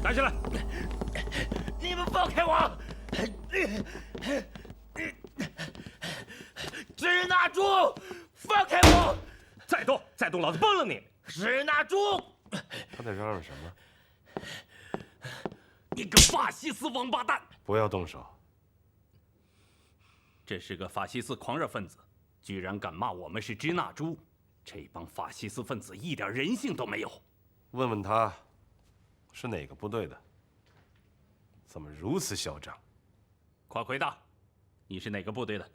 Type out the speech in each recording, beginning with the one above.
带下来！你们放开我！支那猪，放开我！再动，老子崩了你！支那猪！他在嚷嚷什么？你个法西斯王八蛋！不要动手！这是个法西斯狂热分子，居然敢骂我们是支那猪！这帮法西斯分子一点人性都没有。问问他，是哪个部队的？怎么如此嚣张？快回答，你是哪个部队的？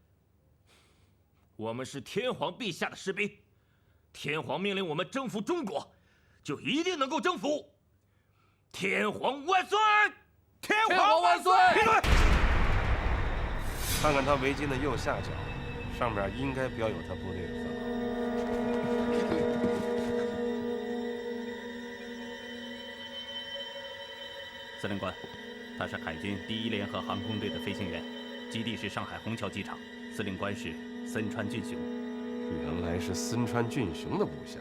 我们是天皇陛下的士兵，天皇命令我们征服中国，就一定能够征服。天皇万岁！天皇万岁！闭嘴！看看他围巾的右下角，上面应该标有他部队的番号。司令官，他是海军第1联合航空队的飞行员，基地是上海虹桥机场。司令官是森川俊雄。原来是森川俊雄的部下。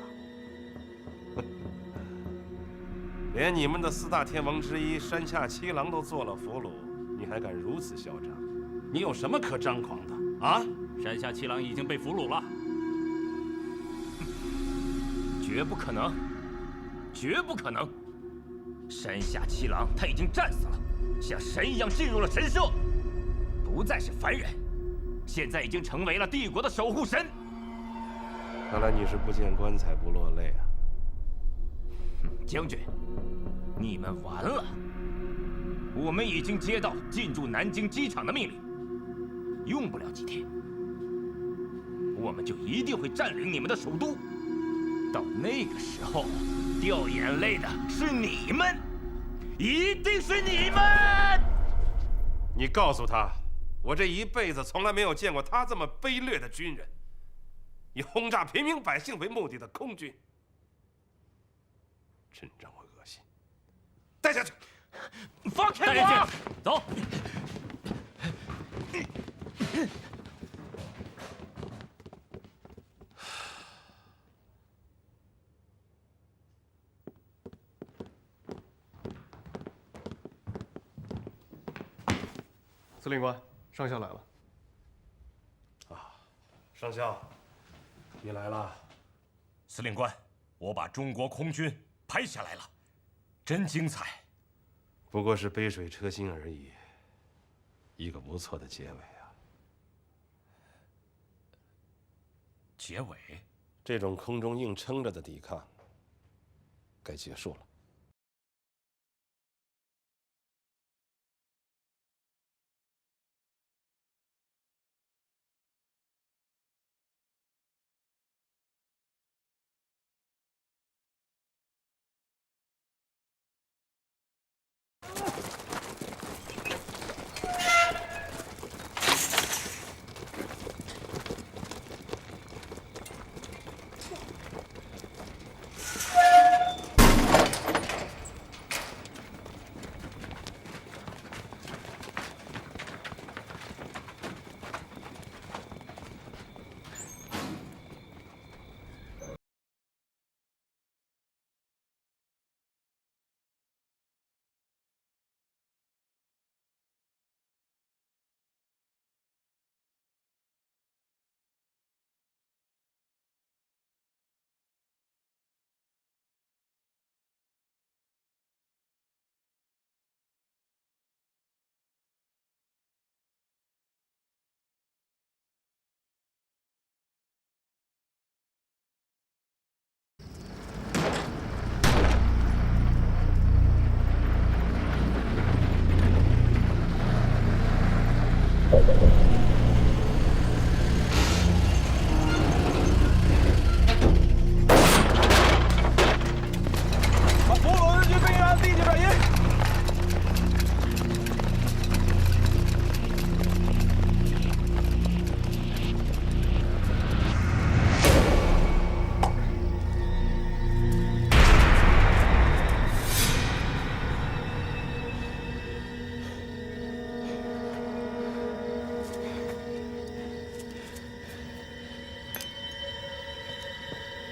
连你们的4大天王之一山下七郎都做了俘虏，你还敢如此嚣张？你有什么可张狂的啊？山下七郎已经被俘虏了。绝不可能，绝不可能！山下七郎他已经战死了，像神一样进入了神社，不再是凡人，现在已经成为了帝国的守护神。看来你是不见棺材不落泪啊！将军，你们完了！我们已经接到进驻南京机场的命令，用不了几天，我们就一定会占领你们的首都。到那个时候，掉眼泪的是你们，一定是你们！你告诉他，我这一辈子从来没有见过他这么卑劣的军人，以轰炸平民百姓为目的的空军，真让我恶心！带下去！放开带下我！去，走。司令官，上校来了。上校，你来了。司令官，我把中国空军拍下来了，真精彩。不过是杯水车薪而已，一个不错的结尾啊。结尾，这种空中硬撑着的抵抗，该结束了。把俘虏日军兵员立即转移。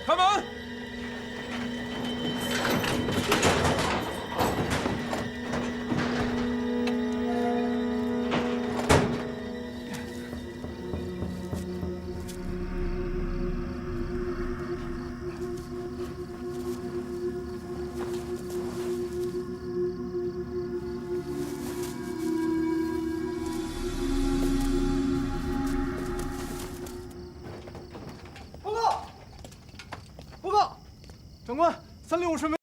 开门！ 365是没。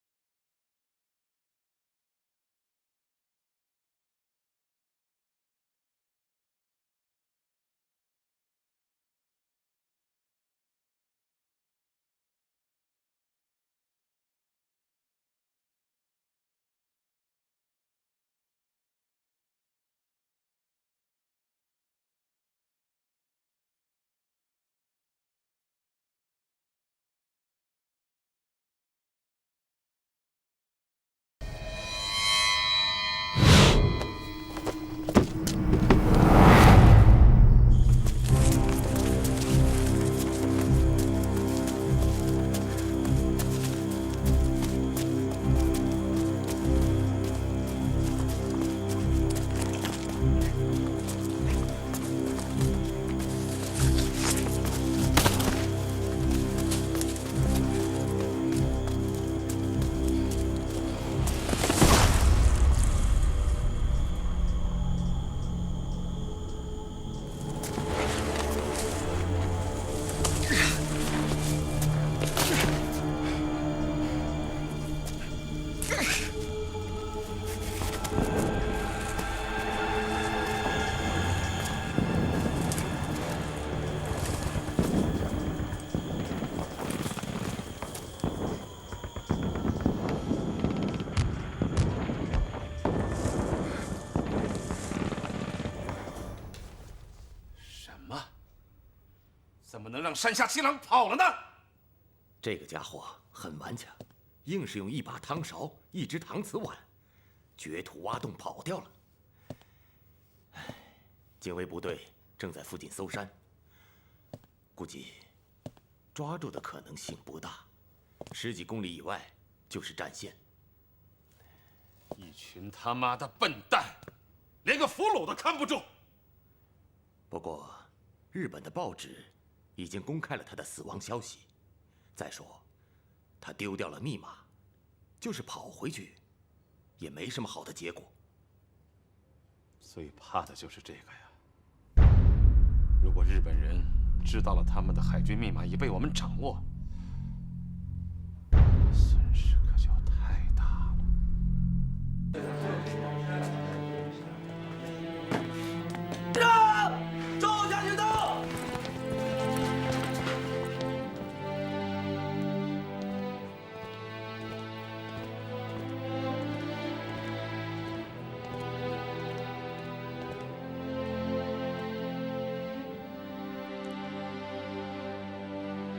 怎么能让山下七郎跑了呢？这个家伙很顽强，硬是用一把汤勺、一只搪瓷碗，掘土挖洞跑掉了。警卫部队正在附近搜山，估计抓住的可能性不大，10几公里以外就是战线。一群他妈的笨蛋，连个俘虏都看不住。不过，日本的报纸已经公开了他的死亡消息。再说，他丢掉了密码，就是跑回去，也没什么好的结果。最怕的就是这个呀！如果日本人知道了他们的海军密码已被我们掌握，损失可就太大了。赵家军到！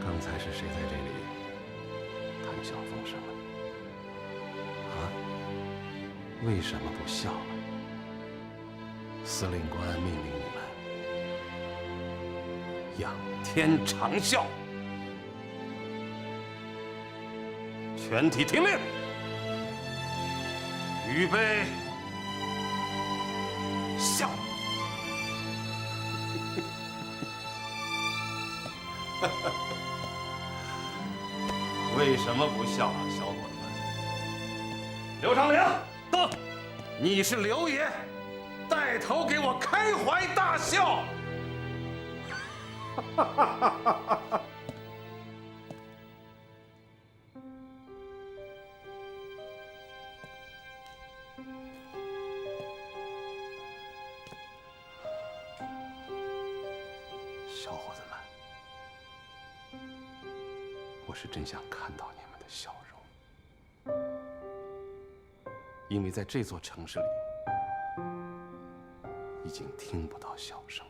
刚才是谁在这里谈笑风生了？啊？为什么不笑了？司令官命令你们仰天长啸，全体听令，预备，笑。为什么不笑啊，小伙子们？刘长岭，到，你是刘爷，带头给我开怀大笑。小伙子们，我是真想看到你们的笑容，因为在这座城市里，已经听不到笑声，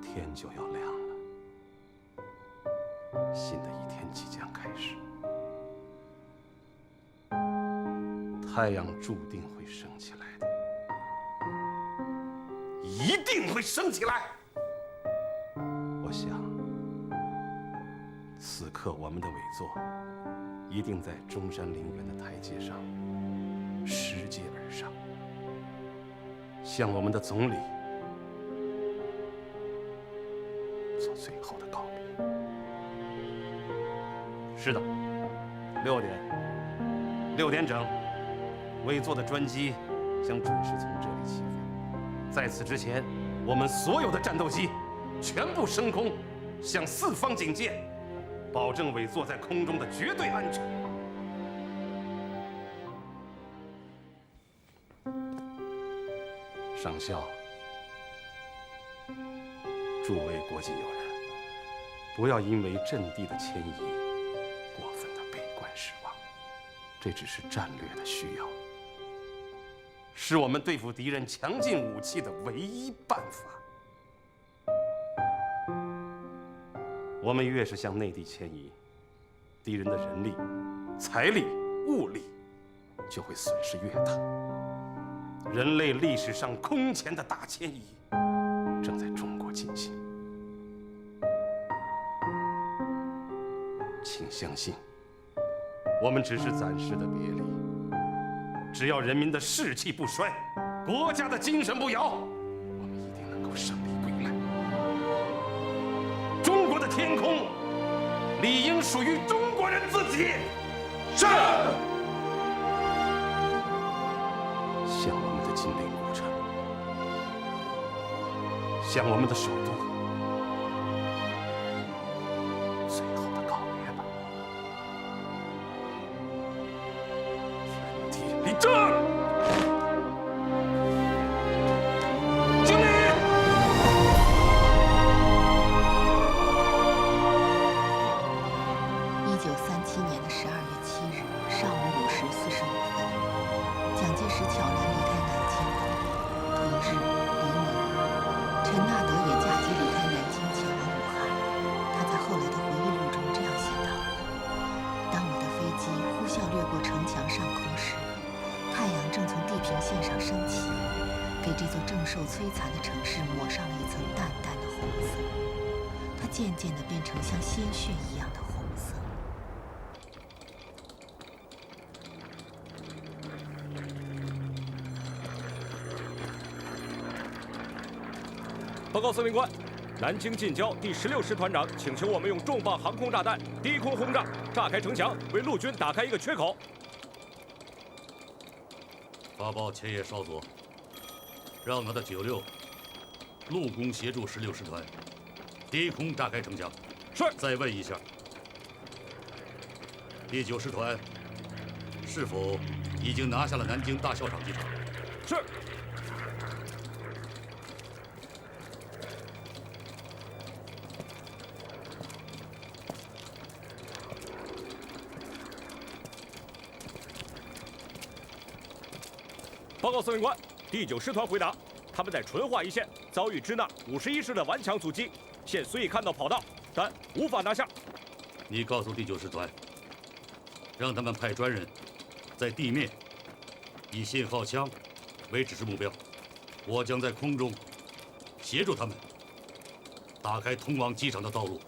天就要亮了，新的一天即将开始，太阳注定会升起来的，一定会升起来。我想，此刻我们的委座一定在中山陵园的台阶上拾阶而上，向我们的总理做最后的告别。是的，6点整，委座的专机将准时从这里起飞。在此之前，我们所有的战斗机全部升空，向四方警戒，保证尾座在空中的绝对安全。上校，诸位国际友人，不要因为阵地的迁移过分的悲观失望，这只是战略的需要，是我们对付敌人强劲武器的唯一办法。我们越是向内地迁移，敌人的人力、财力、物力就会损失越大。人类历史上空前的大迁移正在中国进行，请相信，我们只是暂时的别离。只要人民的士气不衰，国家的精神不摇，我们一定能够胜利归来。中国的天空理应属于中国人自己。是。向我们的金陵古城，向我们的首都，最后的告别吧。全体立正。敬礼。1937年的12月7日上午5时45分，蒋介石悄然离开南京。同日黎明，陈纳德也驾机离开南京前往武汉。他在后来的回忆录中这样写道：当我的飞机呼啸掠过城墙上空时，太阳正从地平线上升起，给这座正受摧残的城市抹上了一层淡淡的红色。它渐渐地变成像鲜血一样的红色。报告司令官，南京近郊第16师团长请求我们用重磅航空炸弹低空轰炸，炸开城墙，为陆军打开一个缺口。发报千叶少佐，让他的96陆攻协助16师团低空炸开城墙。是。再问一下，第9师团是否已经拿下了南京大校场机场？是。报告司令官，第9师团回答，他们在淳化一线遭遇支那51师的顽强阻击，现虽已看到跑道，但无法拿下。你告诉第9师团，让他们派专人在地面以信号枪为指示目标，我将在空中协助他们打开通往机场的道路。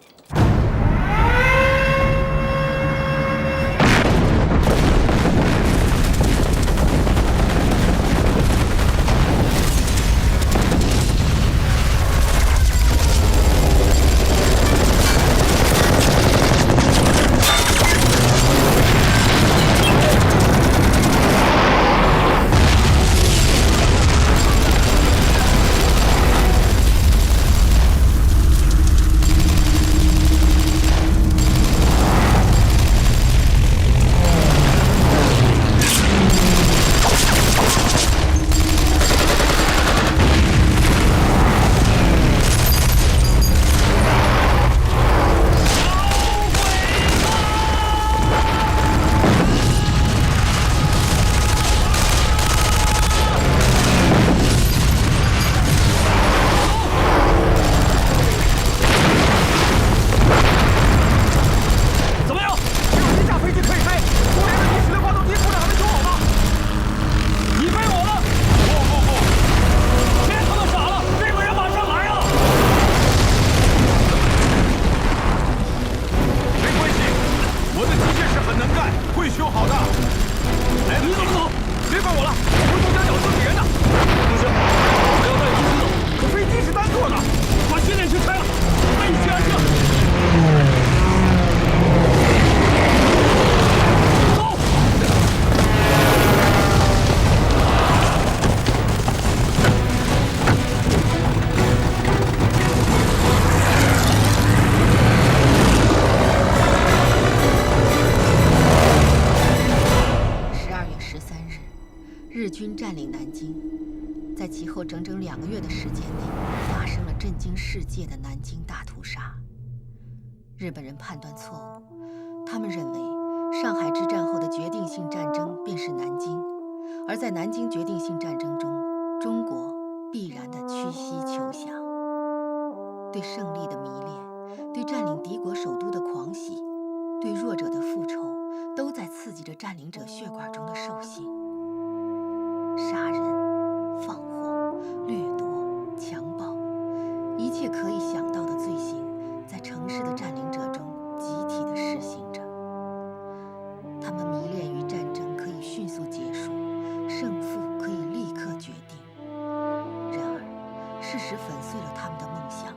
日军占领南京，在其后整整2个月的时间内，发生了震惊世界的南京大屠杀。日本人判断错误，他们认为上海之战后的决定性战争便是南京，而在南京决定性战争中，中国必然的屈膝求降。对胜利的迷恋，对占领敌国首都的狂喜，对弱者的复仇，都在刺激着占领者血管中的兽性。杀人、放火、掠夺、强暴，一切可以想到的罪行，在城市的占领者中集体的实行着。他们迷恋于战争可以迅速结束，胜负可以立刻决定。然而，事实粉碎了他们的梦想。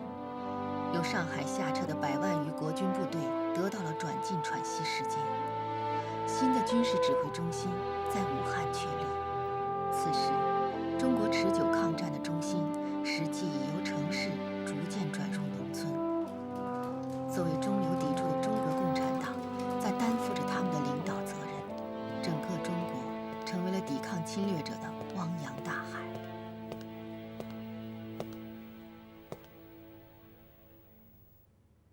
由上海下撤的100万余国军部队得到了转进喘息时间。新的军事指挥中心在武汉确立。此时，中国持久抗战的中心实际已由城市逐渐转入农村。作为中流砥柱的中国共产党，在担负着他们的领导责任。整个中国成为了抵抗侵略者的汪洋大海。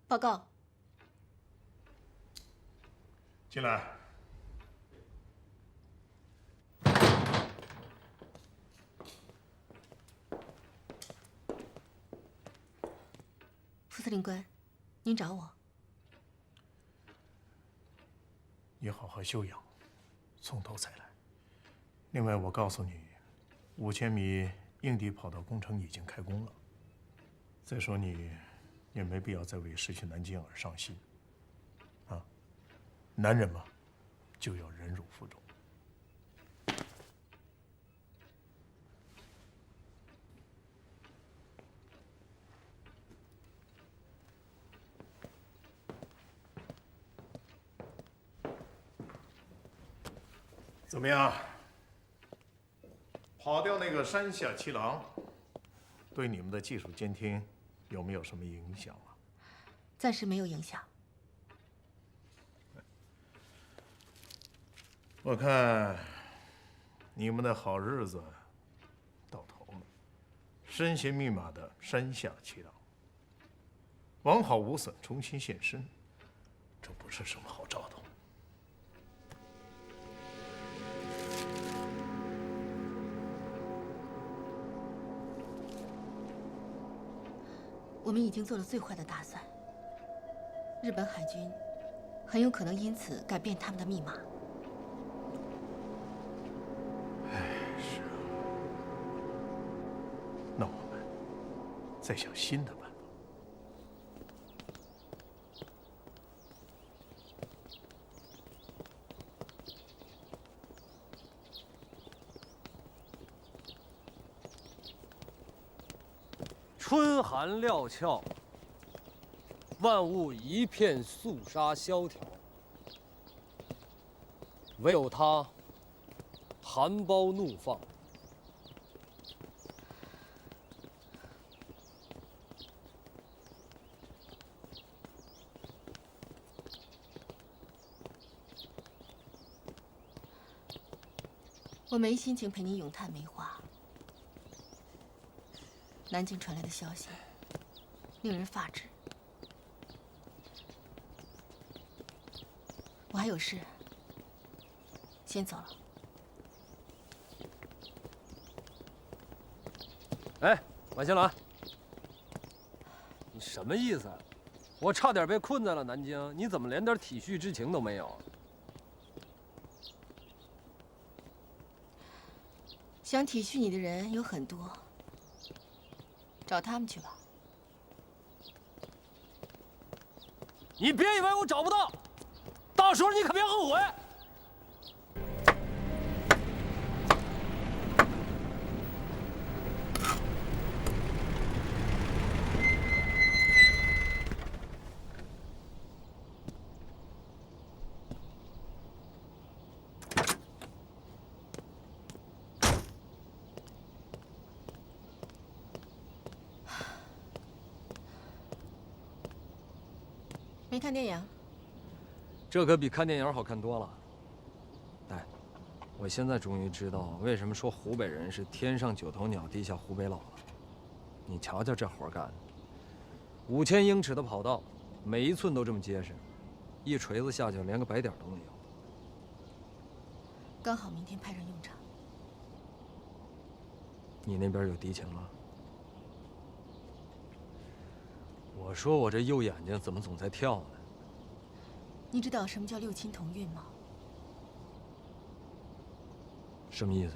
报告。进来。副司令官，您找我。你好好休养，从头再来。另外，我告诉你，5000米硬地跑道工程已经开工了。再说你也没必要再为失去南京而伤心。啊，男人嘛，就要忍辱负重。怎么样？跑掉那个山下七郎，对你们的技术监听有没有什么影响啊？暂时没有影响。我看你们的好日子到头了。身携密码的山下七郎，完好无损重新现身，这不是什么好兆头。我们已经做了最坏的打算。日本海军很有可能因此改变他们的密码。是啊。那我们再想新的办法。春寒料峭，万物一片肃杀萧条，唯有他含苞怒放。我没心情陪你咏叹梅花。南京传来的消息令人发指，我还有事，先走了。哎，马新兰，你什么意思？我差点被困在了南京，你怎么连点体恤之情都没有？想体恤你的人有很多。找他们去吧。你别以为我找不到，到时候你可别后悔。没看电影？这可比看电影好看多了。来，我现在终于知道为什么说湖北人是天上九头鸟，地下湖北佬了。你瞧瞧这活干的，5000英尺的跑道，每一寸都这么结实，一锤子下去连个白点都没有。刚好明天派上用场。你那边有敌情了？我说我这右眼睛怎么总在跳呢？你知道什么叫六亲同运吗？什么意思？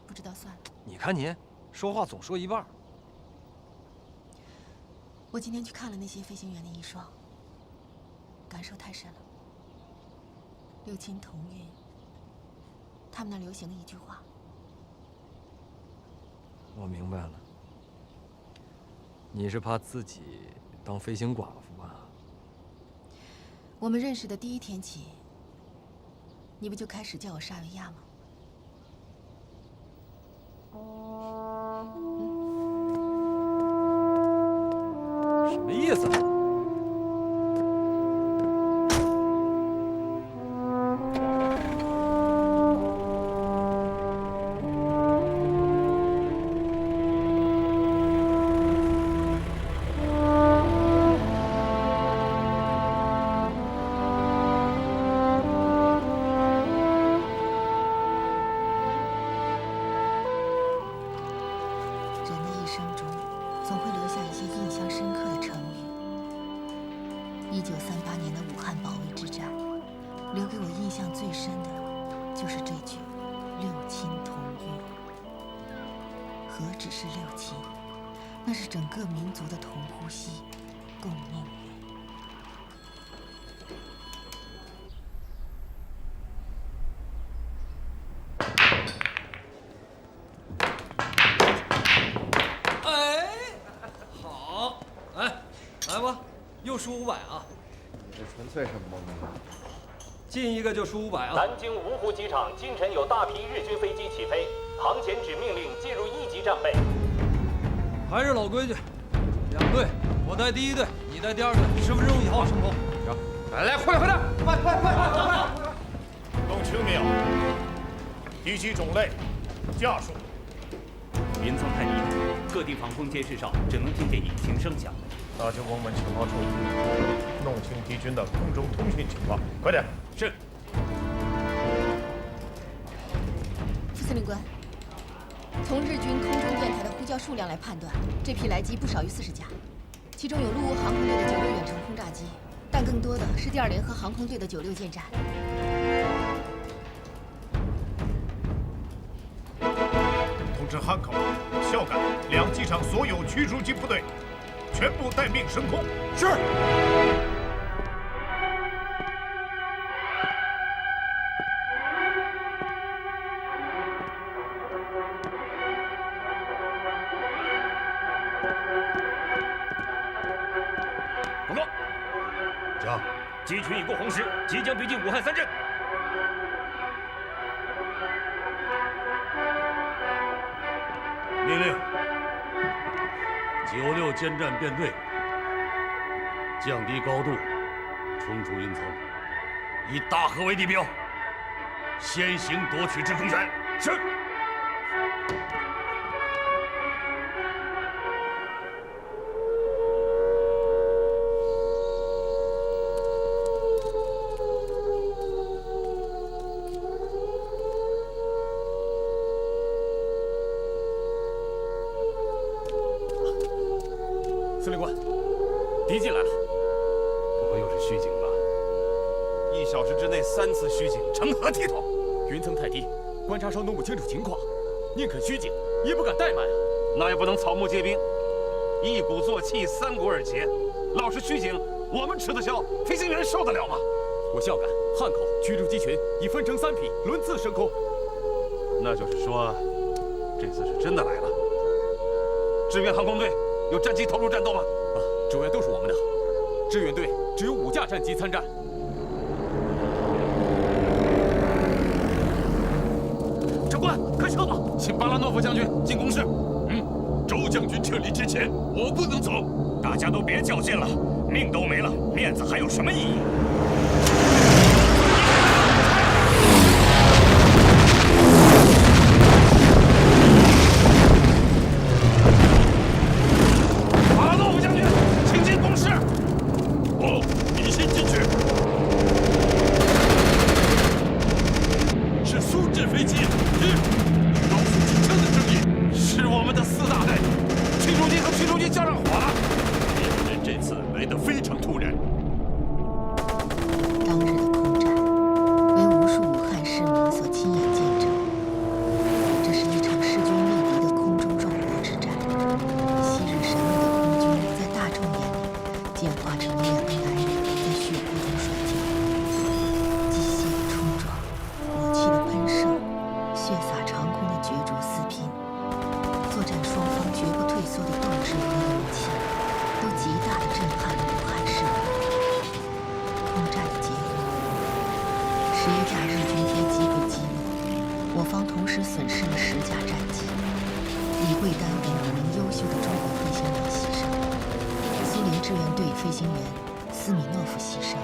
不知道算了。你看你，说话总说一半。我今天去看了那些飞行员的遗孀，感受太深了。六亲同运，他们那流行的一句话。我明白了，你是怕自己当飞行寡妇吧？我们认识的第一天起，你不就开始叫我沙维亚吗？什么意思？那是整个民族的同呼吸、共命运。哎，好，来吧，又输500啊！你这纯粹是蒙的。进一个就输500啊！南京芜湖机场今晨有大批日军飞机起飞，航前指命令进入1级战备。还是老规矩，2队，我带第1队，你带第2队，10分钟以后升空。行，来，快点，快！弄清没有？敌机种类、架数。云层太低，各地防空监视上只能听见引擎声响。大军工们情报处，弄清敌军的空中通讯情况，快点！是。副司令官，从日军空中电台的呼叫数量来判断，这批来机不少于40架，其中有陆乌航空队的96远程轰炸机，但更多的是第2联合航空队的96舰战。通知汉口、孝感2机场所有驱逐机部队，全部待命升空。是。报告，讲，机群已过红石，即将逼近武汉3镇。命令96舰战编队降低高度，冲出云层，以大河为地标，先行夺取制空权。是。司令官，敌机来了。不会又是虚警吧？1小时之内3次虚警，成何体统？云层太低，观察上弄不清楚情况，宁肯虚警，也不敢怠慢啊。那也不能草木皆兵，一鼓作气，3股而竭。老是虚警，我们吃得消，飞行员受得了吗？我孝感、汉口驱逐机群已分成3批，轮次升空。那就是说，这次是真的来了。支援航空队有战机投入战斗吗？支援都是我们的，支援队只有5架战机参战。长官，开车吧，请巴拉诺夫将军进攻室。周将军撤离之前，我不能走。大家都别较劲了，命都没了，面子还有什么意义？ 11架日军飞机被击落，我方同时损失了10架战机。李桂丹等5名优秀的中国飞行员牺牲，苏联志愿队飞行员斯米诺夫牺牲。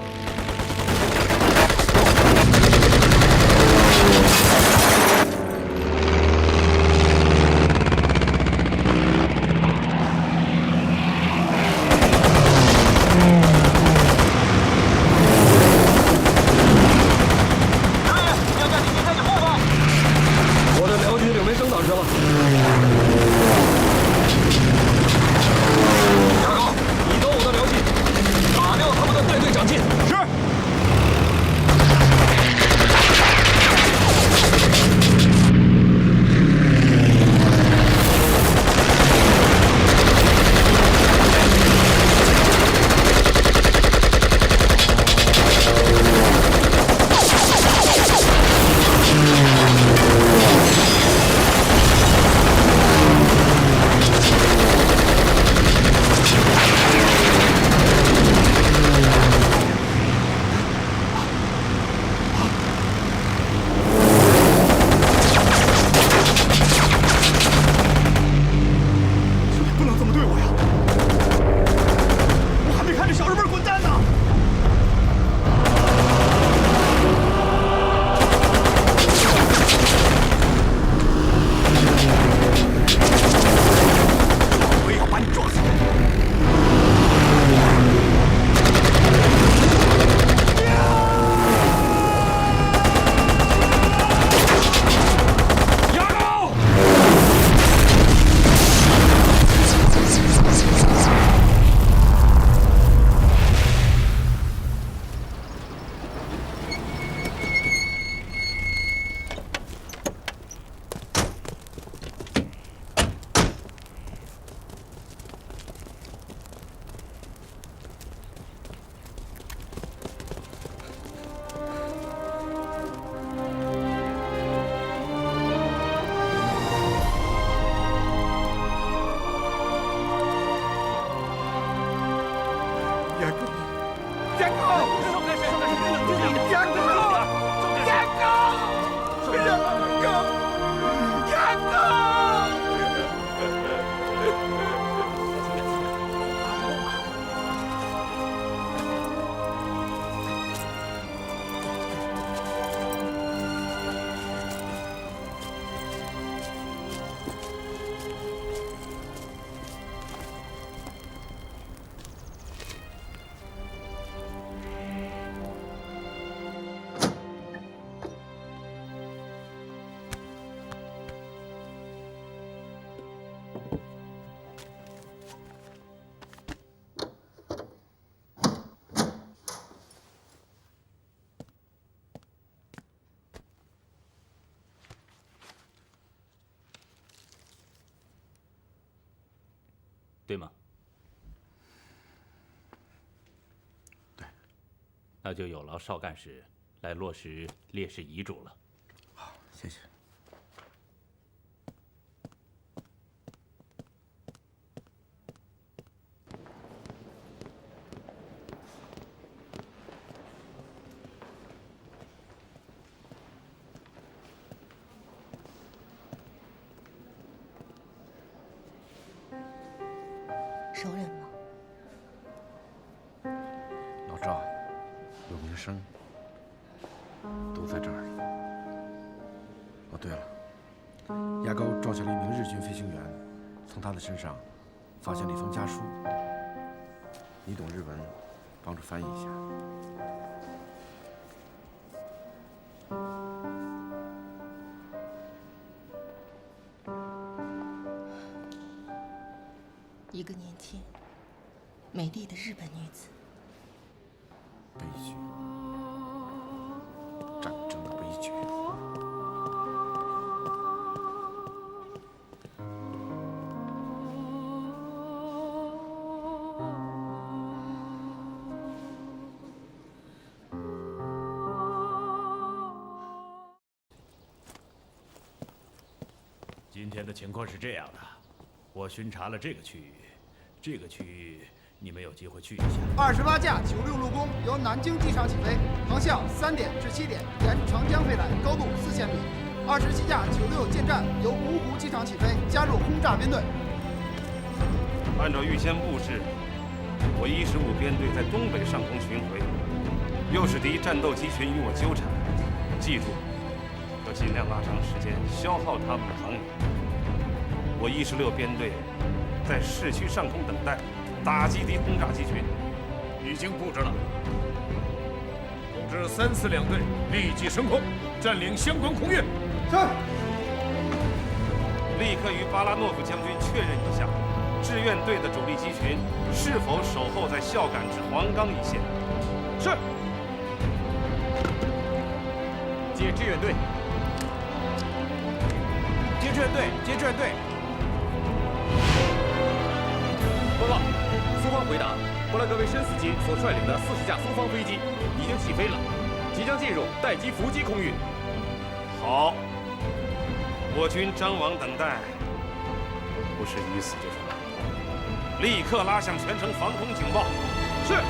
对吗？对。那就有劳邵干事来落实烈士遗嘱了。好，谢谢。熟人吗？老赵，有名声，都在这儿。哦，对了，牙膏撞下了一名日军飞行员，从他的身上发现了一封家书。你懂日文，帮着翻译一下。一个年轻、美丽的日本女子。悲剧，战争的悲剧。今天的情况是这样的，我巡查了这个区域，这个区域你们有机会去一下。28架96陆攻由南京机场起飞，航向3点至7点，沿长江飞来，高度4000米。27架96舰战由芜湖机场起飞，加入轰炸编队。按照预先布置，我115编队在东北上空巡回，又是敌战斗机群与我纠缠。记住，要尽量拉长时间，消耗他们的航母。我116编队在市区上空等待，打击敌轰炸机群。已经布置了，通知3、4两队立即升空，占领相关空域。是。立刻与巴拉诺夫将军确认一下，志愿队的主力机群是否守候在孝感至黄冈一线。是。接志愿队。接志愿队，接志愿队。报告，苏方回答，布拉格维申斯基所率领的40架苏方飞机已经起飞了，即将进入待机伏击空域。好，我军张网等待，不是一死就是两活，立刻拉响全城防空警报。是。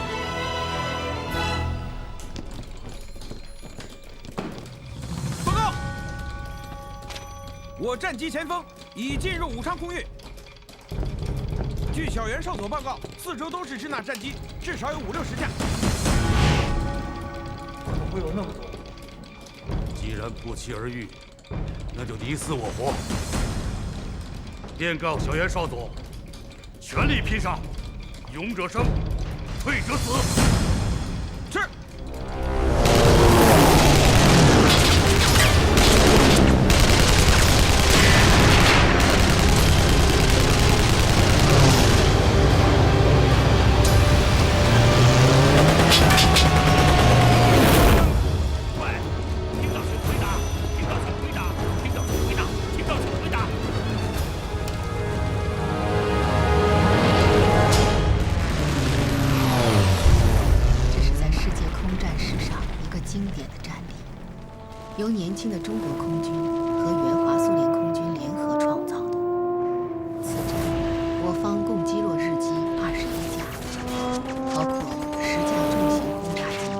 报告，我战机前锋已进入武昌空域。据小袁少佐报告，四周都是支那战机，至少有50、60架。怎么会有那么多？既然不期而遇，那就你死我活。电告小袁少佐，全力拼杀，勇者生，退者死。是。由年轻的中国空军和援华苏联空军联合创造的。此战，我方共击落日机21架，包括10架重型轰炸机，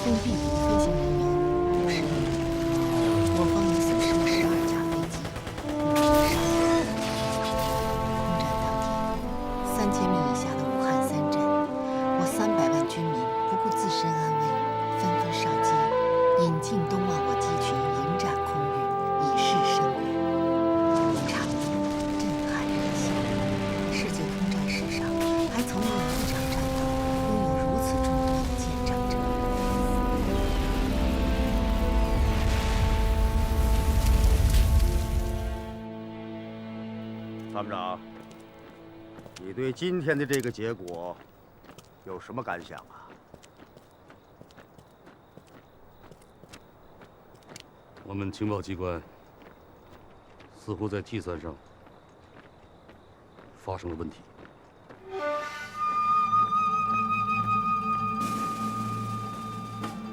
共毙敌飞行人员51名。我方已损失了12架飞机，5人伤亡。空战当天，3000米以下的武汉3镇，我300万军民不顾自身安危，纷纷上街。引进东望我机群迎战空域，以示声援。场面震撼人心。世界空战史上还从没有一场战斗拥有如此众多的见证者。参谋长，你对今天的这个结果有什么感想啊？我们情报机关似乎在计算上发生了问题。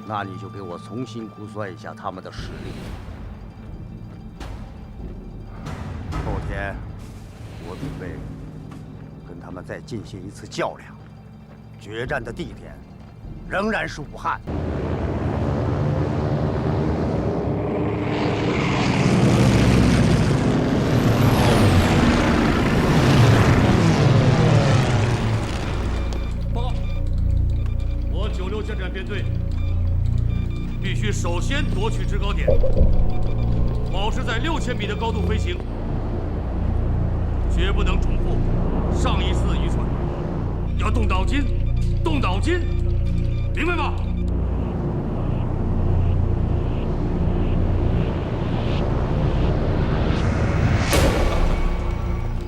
那你就给我重新估算一下他们的实力。后天我准备跟他们再进行一次较量，决战的地点仍然是武汉。舰战编队必须首先夺取制高点，保持在6000米的高度飞行，绝不能重复上一次的渔船，要动脑筋，动脑筋，明白吗？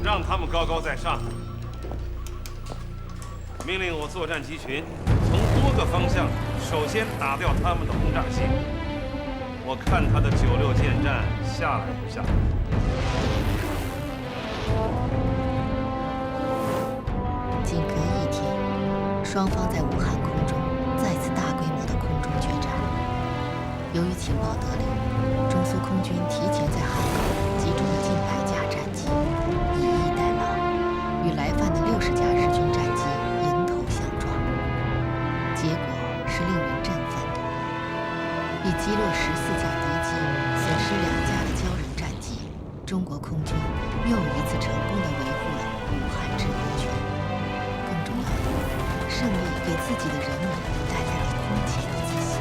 让他们高高在上，命令我作战机群从多个方向首先打掉他们的轰炸线。我看他的96舰战下来不下来。仅隔1天，双方在武汉空中再次大规模的空中决战。由于情报得令，中苏空军提前在汉口集中了近100架战机，以逸待劳，与来犯的60架日军战机一架敌机，损失2架的骄人战机，中国空军又一次成功地维护了武汉制空权。更重要的，胜利给自己的人民带来了空前的自信。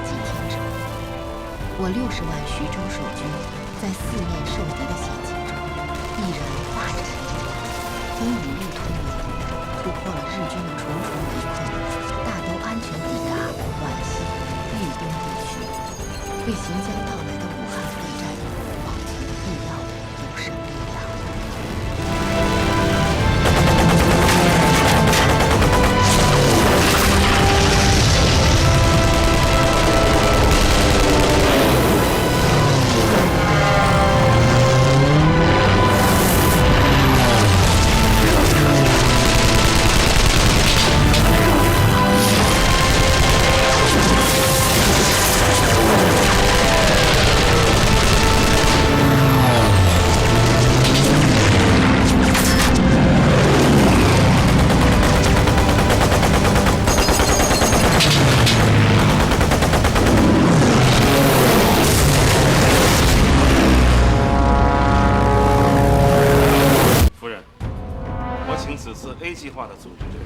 几天之后，我60万徐州守军在4面受敌的险境中，毅然霸占了营，从5路突围，突破了日军的重重围困，大都安全抵达皖西、豫东地区，为行将到来的武汉会战保存必要的有生力量。A 计划的组织者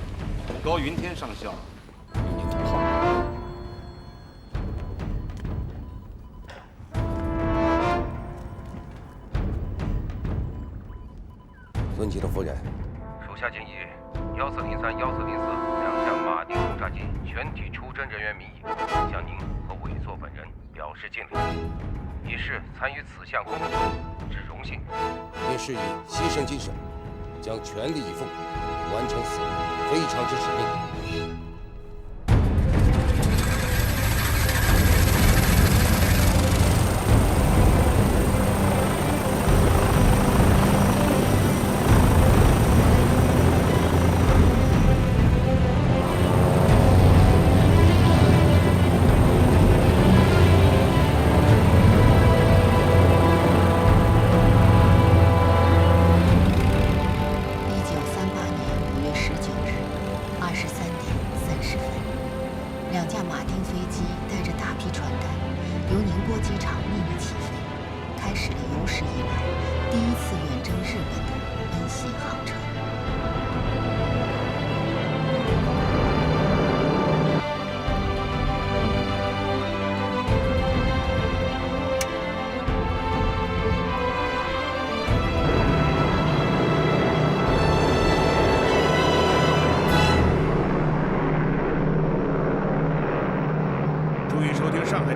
高云天上校与您同号。尊敬的夫人，属下建议1403、14042架马丁轰炸机全体出征人员名义，向您和委座本人表示敬礼，以示参与此项工作之荣幸。您是以牺牲精神，将全力以赴完成此非常之使命。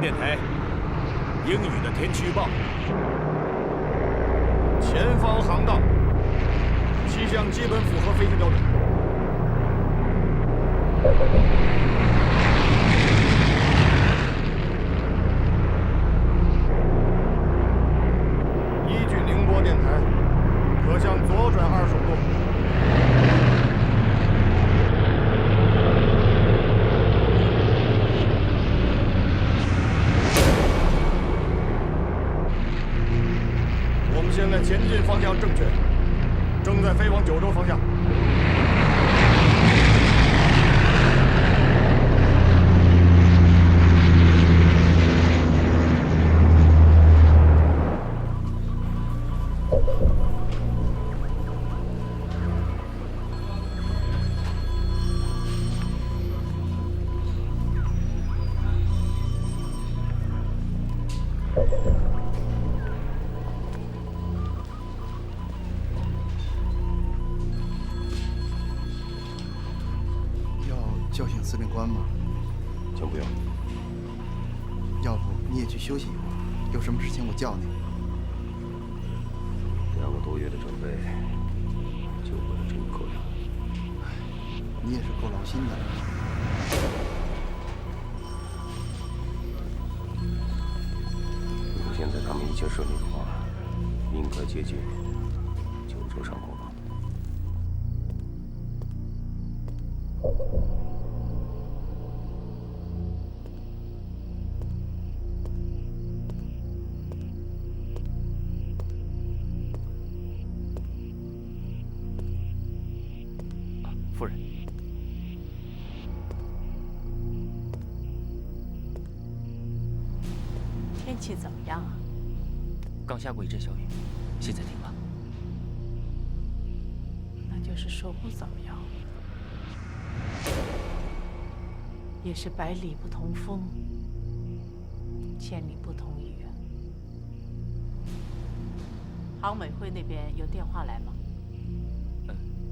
电台，英语的天气预报。前方航道，气象基本符合飞行标准。依据宁波电台，可向左转25度。现在前进方向正确，正在飞往九州方向。叫醒司令官吗？请不用。要不你也去休息一会儿，有什么事情我叫你。2个多月的准备，就为了这一个人。你也是够劳心的。如果现在他们一切顺利的话，应该接近九州上空吧。夫人，天气怎么样啊？刚下过一阵小雨，现在停了。那就是说不怎么样。也是百里不同风，千里不同雨。杭美会那边有电话来吗？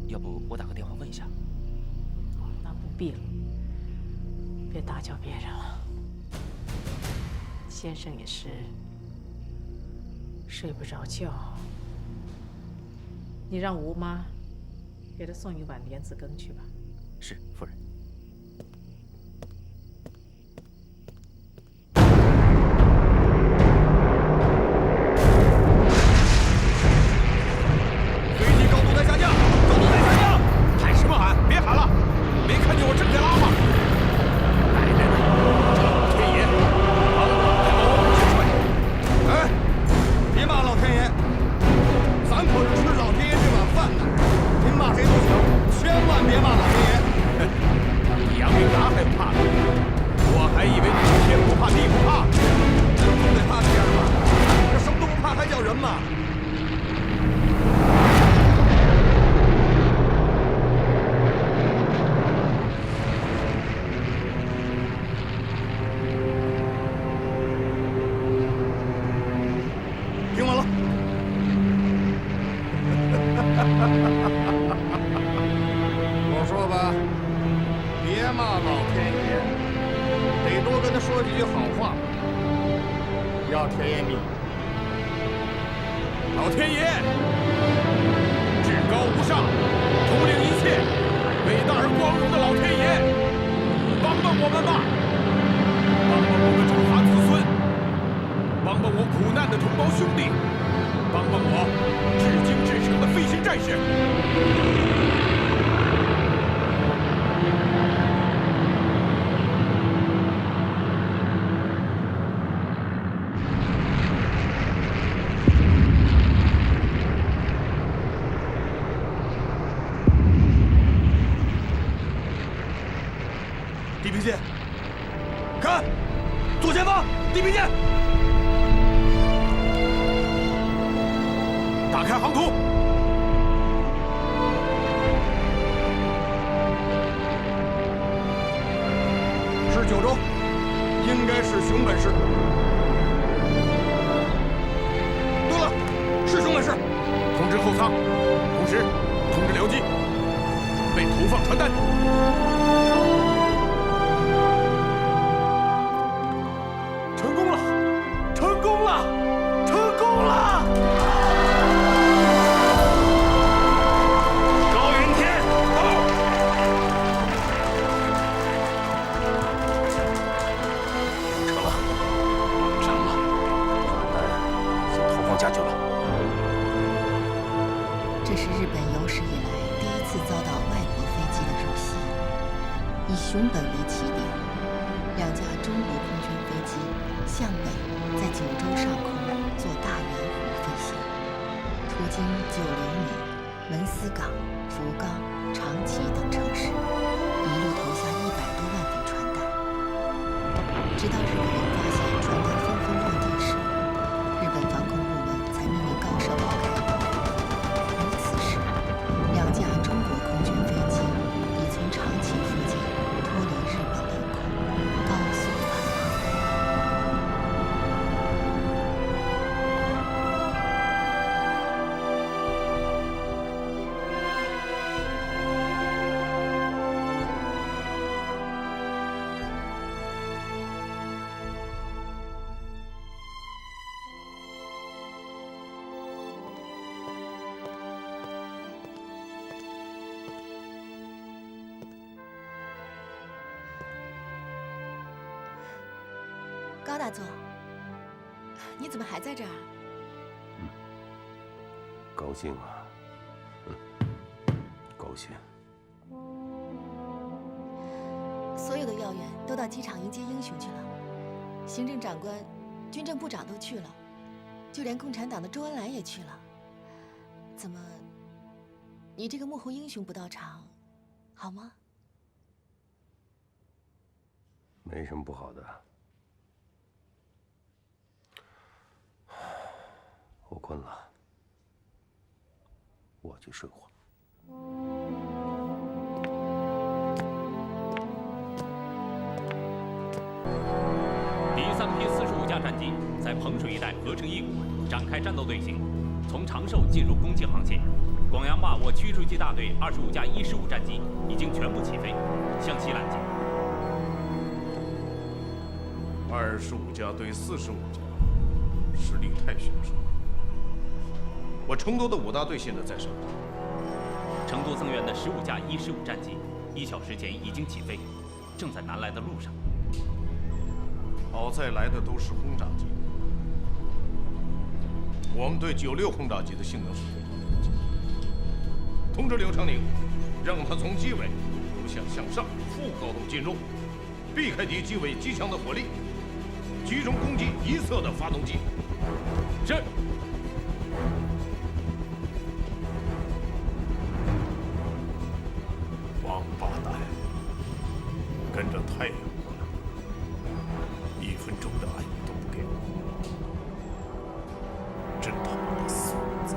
要不我打个电话问一下。哦，那不必了，别打搅别人了。先生也是睡不着觉，你让吴妈给他送一碗莲子羹去吧。是，夫人。地平线，看，左前方，地平线，打开航图。是九州，应该是熊本市。对了，是熊本市。通知后舱，同时通知僚机，准备投放传单。熊本为起点，2架中国空军飞机向北在九州上空做大圆弧飞行，途经九流米、文思港、福冈、长崎等城市，一路投下100多万份传单。直到日本人发现传单纷纷落地时，日本防空部门才命令高射炮开火。而此时，2架中国空军飞机已从长崎附近脱离日本领空，高速返航。高大佐，你怎么还在这儿？高兴啊，高兴。所有的要员都到机场迎接英雄去了，行政长官、军政部长都去了，就连共产党的周恩来也去了。怎么，你这个幕后英雄不到场，好吗？没什么不好的。我困了，我去睡会儿。第3批45架战机在彭水一带合成一股，展开战斗队形，从长寿进入攻击航线。广阳把握驱逐机大队25架E15战机已经全部起飞，向西拦截。 25架对45架，实力太悬殊。我成都的5大队现在在上空。成都增援的15架E15战机1小时前已经起飞，正在南来的路上。好在来的都是轰炸机，我们对96轰炸机的性能是非常了解。通知刘长宁，让他从机尾由下向上副高度进入，避开敌机尾机枪的火力。 集中攻击一侧的发动机。是。王八蛋，跟着太阳过来，1分钟的安逸都不给我，真他妈的孙子！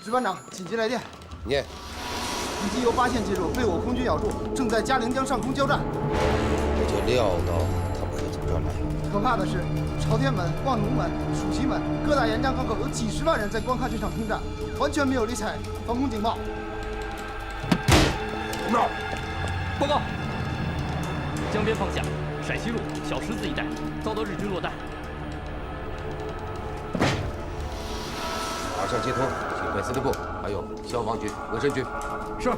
值班长，紧急来电。念。敌机由8线进入，被我空军咬住，正在嘉陵江上空交战。我就料到他们会从这儿来。可怕的是，朝天门、望奴门、蜀旗门各大沿江港口有几10万人在观看这场空战，完全没有理睬防空警报。报告，江边方向陕西路小石子一带遭到日军落弹。 马上接通警备司令部，还有消防局、卫生局。是。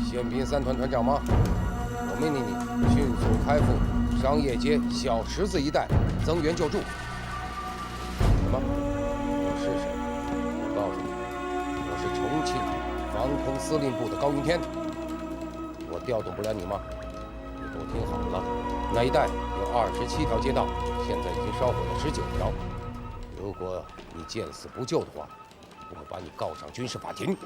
宪兵3团团长吗？我命令你迅速开赴商业街小石子一带增援救助。什么？我是谁？我告诉你，我是重庆防空司令部的高云天。我调动不了你吗？你给我听好了，那一带有27条街道，现在已经烧毁了19条。如果你见死不救的话，我会把你告上军事法庭。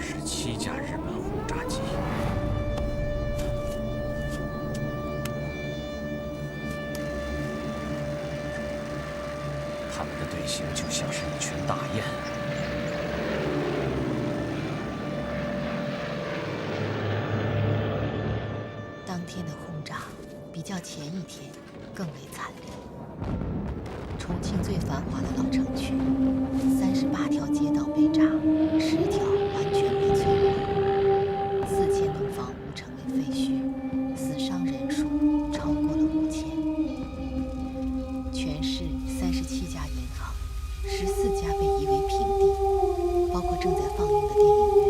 27架日本轰炸机。他们的队形就像是一群大雁。当天的轰炸比较前一天更为惨烈。重庆最繁华的老城区，38条街道被炸，10条完全被摧毁，4000栋房屋成为废墟，死伤人数超过了5000。全市37家银行，14家被夷为平地，包括正在放映的电影院。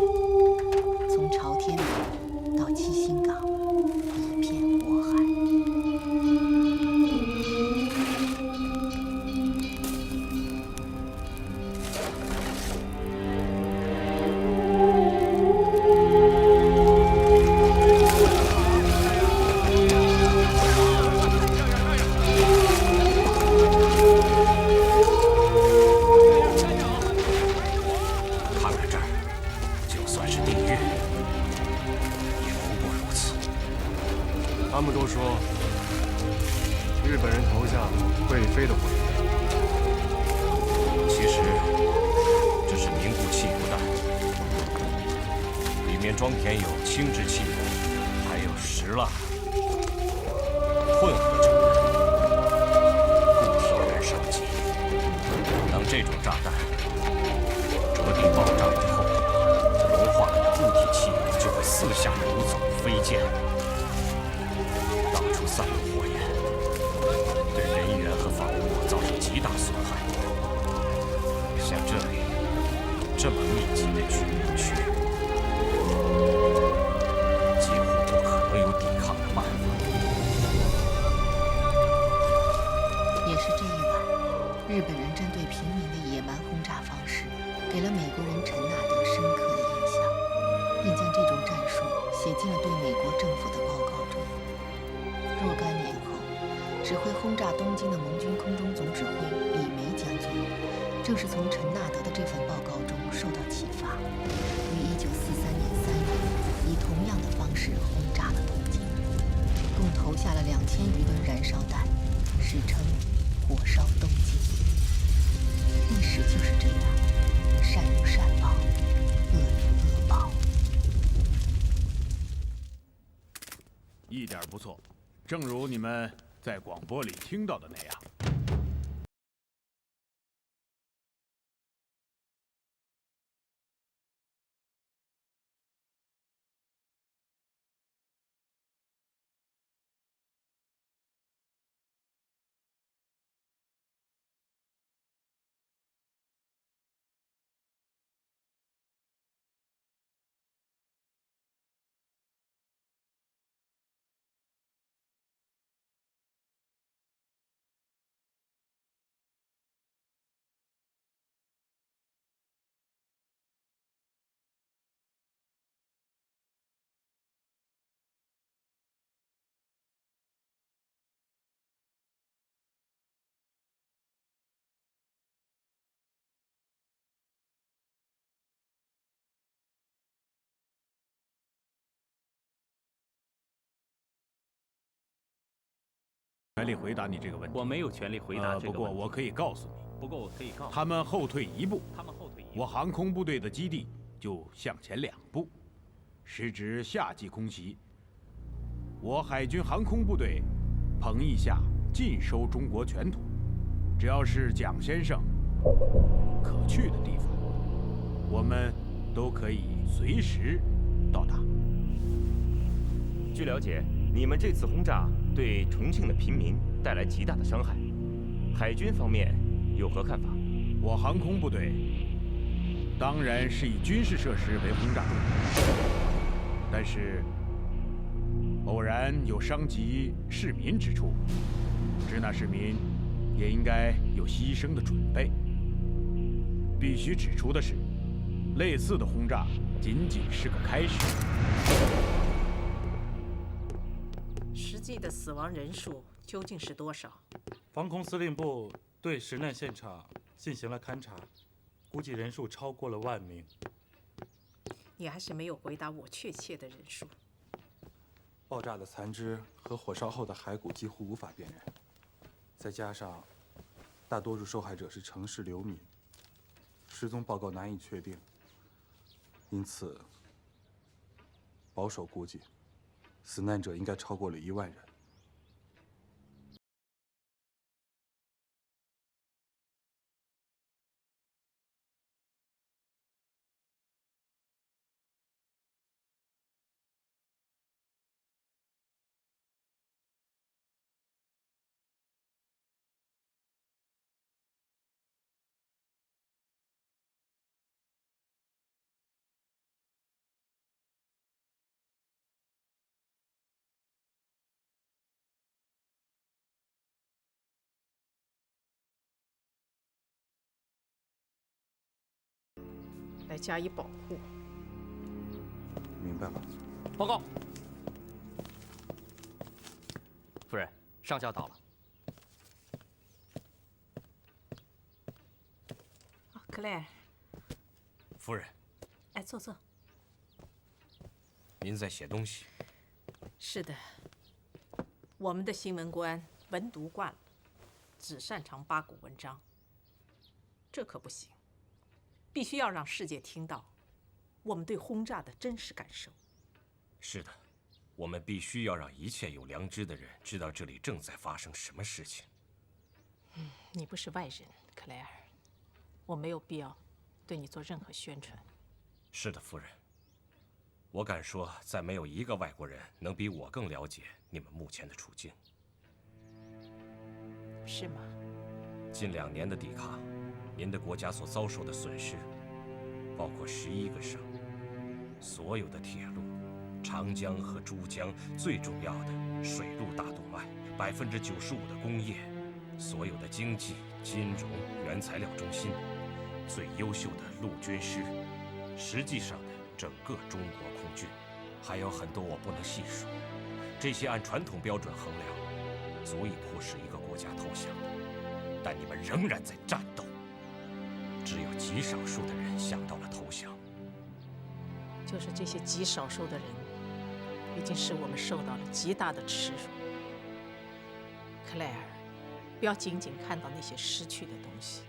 从朝天门到七星岗，一片火海。他们都说，日本人投下会飞的火焰弹。其实这是凝固汽油弹，里面装填有轻质汽油，还有石蜡，混合成的固体燃烧剂。当这种炸弹着地爆炸以后，融化的固体汽油就会四下游走飞溅。散布火焰，对人员和房屋造成极大损害。像这里这么密集的居民区，几乎不可能有抵抗的办法。也是这一晚，日本人针对平民的野蛮轰炸方式，给了美国人陈纳德深刻的印象，并将这种战术写进了对美国政府的报告中。若干年后，指挥轰炸东京的盟军空中总指挥李梅将军，正是从陈纳德的这份报告中受到启发，于1943年3月以同样的方式轰炸了东京，共投下了2000余吨燃烧弹，史称“火烧东京”。历史就是这样，善有善报，恶有恶报。一点不错。正如你们在广播里听到的那样。权利回答你这个问题。我没有权利回答这个问题。不过我可以告诉你，不过我可以告诉他们后退一步，我航空部队的基地就向前2步，时值夏季空袭。我海军航空部队彭义下尽收中国全土，只要是蒋先生可去的地方，我们都可以随时到达。据了解，你们这次轰炸对重庆的平民带来极大的伤害，海军方面有何看法？我航空部队当然是以军事设施为轰炸重点，但是偶然有伤及市民之处，支那市民也应该有牺牲的准备。必须指出的是，类似的轰炸仅仅是个开始。实际的死亡人数究竟是多少？防空司令部对实难现场进行了勘察，估计人数超过了1万名。你还是没有回答我确切的人数。爆炸的残肢和火烧后的骸骨几乎无法辨认，再加上大多数受害者是城市流民，失踪报告难以确定，因此保守估计，死难者应该超过了1万人。来加以保护。明白了。报告，夫人，上校到了。克莱尔，夫人，哎，坐坐。您在写东西？是的，我们的新闻官文读惯了，只擅长八股文章，这可不行。必须要让世界听到我们对轰炸的真实感受。是的，我们必须要让一切有良知的人知道这里正在发生什么事情。你不是外人，克莱尔，我没有必要对你做任何宣传。是的，夫人，我敢说，再没有一个外国人能比我更了解你们目前的处境。是吗？近2年的抵抗，您的国家所遭受的损失，包括11个省、所有的铁路、长江和珠江，最重要的水陆大动脉，95%的工业，所有的经济、金融、原材料中心，最优秀的陆军师，实际上的整个中国空军，还有很多我不能细数。这些按传统标准衡量，足以迫使一个国家投降，但你们仍然在战斗。只有极少数的人想到了投降。就是这些极少数的人，已经使我们受到了极大的耻辱。克莱尔，不要仅仅看到那些失去的东西，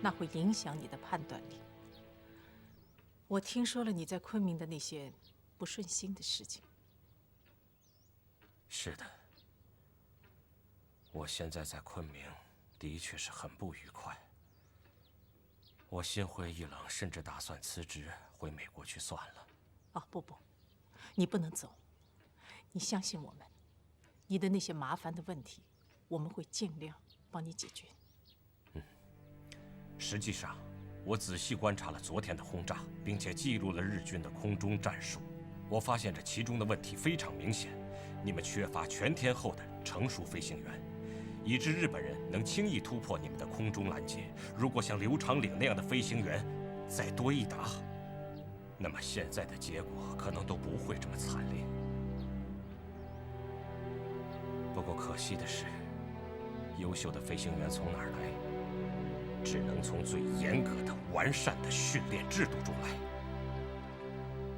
那会影响你的判断力。我听说了你在昆明的那些不顺心的事情。是的，我现在在昆明的确是很不愉快。我心灰意冷，甚至打算辞职回美国去算了。哦，不，你不能走。你相信我们，你的那些麻烦的问题，我们会尽量帮你解决。实际上，我仔细观察了昨天的轰炸，并且记录了日军的空中战术。我发现这其中的问题非常明显：你们缺乏全天候的成熟飞行员，以致日本人能轻易突破你们的空中拦截。如果像刘长岭那样的飞行员再多一打，那么现在的结果可能都不会这么惨烈。不过可惜的是，优秀的飞行员从哪儿来？只能从最严格的、完善的训练制度中来。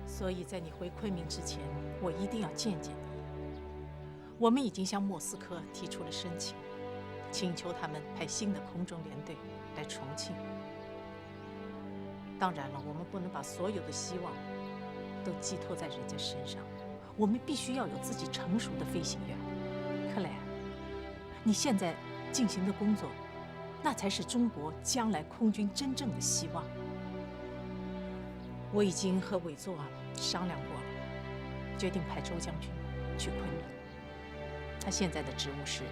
所以在你回昆明之前，我一定要见见你。我们已经向莫斯科提出了申请，请求他们派新的空中联队来重庆。当然了，我们不能把所有的希望都寄托在人家身上，我们必须要有自己成熟的飞行员。克莱尔，你现在进行的工作，那才是中国将来空军真正的希望。我已经和委座商量过了，决定派周将军去昆明。他现在的职务是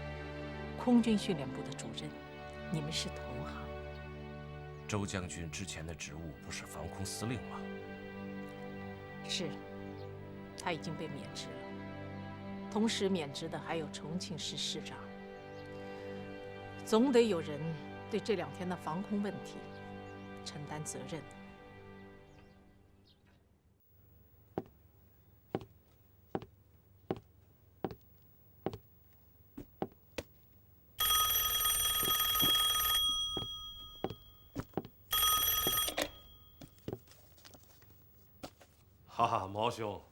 空军训练部的主任，你们是同行。周将军之前的职务不是防空司令吗？是，他已经被免职了。同时免职的还有重庆市市长。总得有人对这2天的防空问题承担责任。哈哈，毛兄，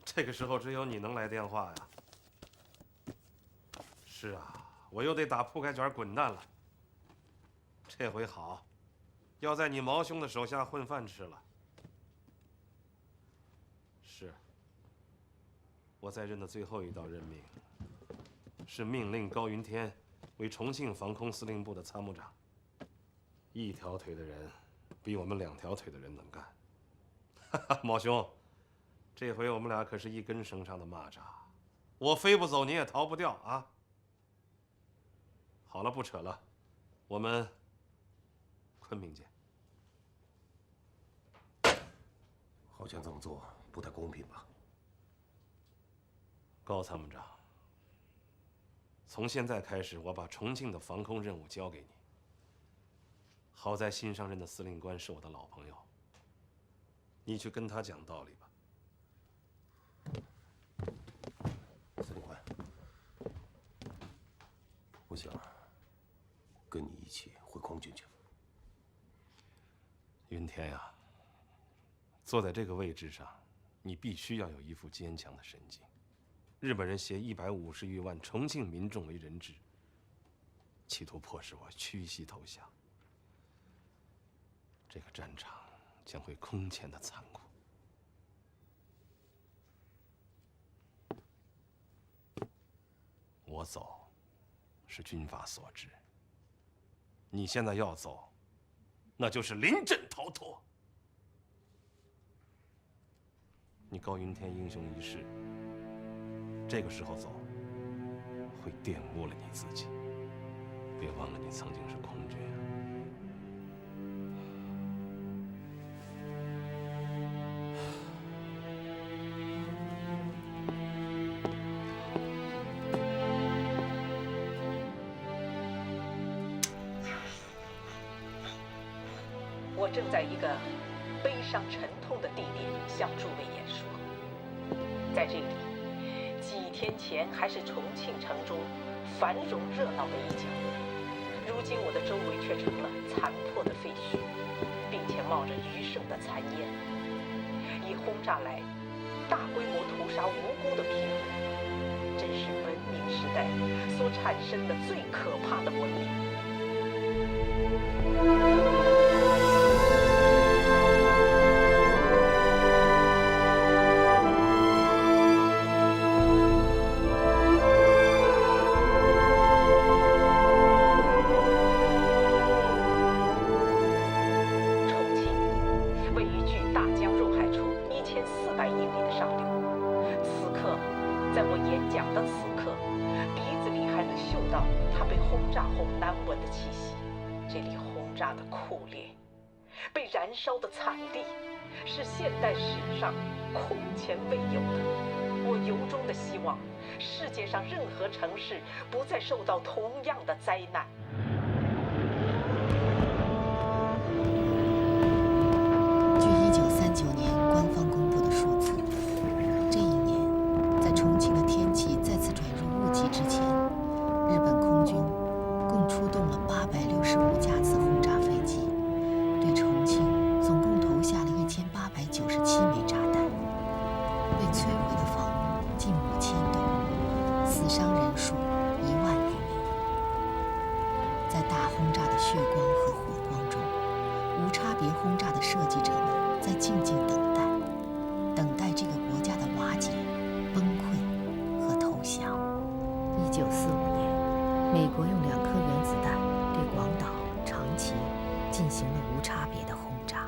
这个时候只有你能来电话呀。是啊，我又得打铺盖卷滚蛋了。这回好，要在你毛兄的手下混饭吃了。是，我在任的最后一道任命，是命令高云天为重庆防空司令部的参谋长。一条腿的人，比我们2条腿的人能干。哈哈，毛兄，这回我们俩可是一根绳上的蚂蚱，我飞不走，你也逃不掉啊！好了，不扯了，我们昆明见。好像这么做不太公平吧？高参谋长，从现在开始，我把重庆的防空任务交给你。好在新上任的司令官是我的老朋友。你去跟他讲道理吧。司令官，我想跟你一起回空军去。云天呀，坐在这个位置上，你必须要有一副坚强的神经。日本人挟150余万重庆民众为人质，企图迫使我屈膝投降。这个战场将会空前的残酷。我走，是军法所致。你现在要走，那就是临阵逃脱。你高云天英雄一世，这个时候走，会玷污了你自己。别忘了，你曾经是空军啊。我正在一个悲伤沉痛的地点向诸位演说。在这里，几天前还是重庆城中繁荣热闹的一角，如今我的周围却成了残破的废墟，并且冒着余生的残烟。以轰炸来大规模屠杀无辜的平民，真是文明时代所产生的最可怕的魔力。烧的惨烈是现代史上空前未有的。我由衷的希望世界上任何城市不再受到同样的灾难。据1939年官方公布的数字，这一年在重庆的天气再次转入雾季之前，日本空军共出动了865架次轰炸飞机，对重庆总共投下了1897枚炸弹，被摧毁的房屋近5000栋，死伤人数1万余名。光和火光中，无差别轰炸的设计者们在静静等待，等待这个国家的瓦解、崩溃和投降。1945年，美国用2颗原子弹对广岛、长崎进行了无差别的轰炸。